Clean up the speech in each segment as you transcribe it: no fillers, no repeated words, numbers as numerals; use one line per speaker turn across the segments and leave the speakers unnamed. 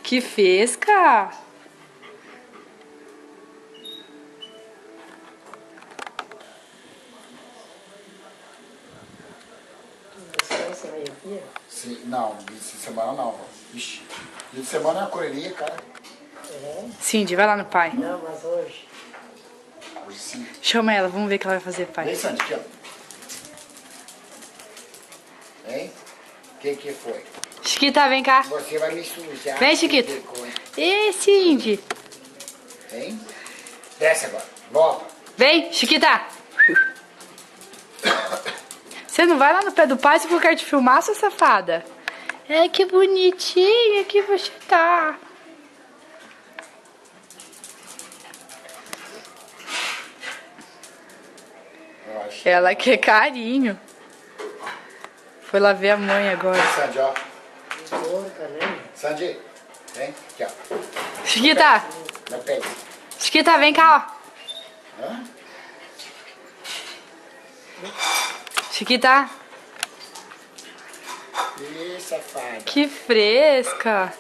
Que fresca!
Você vai aqui?
Sim, não, de semana não. Ixi, de semana é uma correria, cara.
É?
Cindy, vai lá no pai.
Não, mas hoje.
Hoje sim.
Chama ela, vamos ver o que ela vai fazer, pai.
Vem, Sandy, aqui, ó. Hein? O que foi?
Chiquita, vem cá.
Você vai me sujar.
Vem, Chiquita. Ê, Cindy.
Hein? Desce agora. Volta.
Vem, Chiquita. Você não vai lá no pé do pai se eu quero te filmar, sua safada? É, que bonitinha que você tá.
Eu acho.
Ela quer carinho. Foi lá ver a mãe agora.
Sandy, ó.
Porca, né?
Sandy, vem. Aqui, ó.
Chiquita.
Meu pé.
Chiquita, vem cá, ó.
Hã?
Chiquita.
Ih, safada.
Que fresca.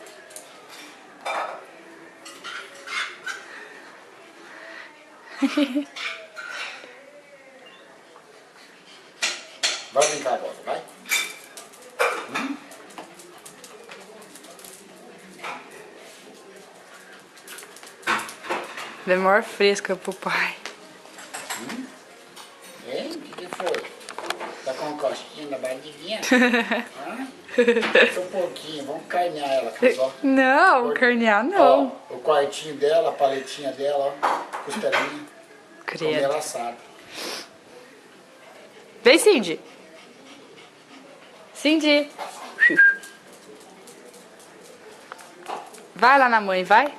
Vai brincar agora, vai.
Deu maior fresca pro pai.
Hein? O que foi? Tá com uma costinha na barriguinha? Hã? Sou um pouquinho, vamos carnear ela, ó.
Não, carnear não.
Ó, o quartinho dela, a paletinha dela, ó. Costelinha. Comer
Credo.
ela assada.
Vem, Cindy. Cindy. Vai lá na mãe, vai.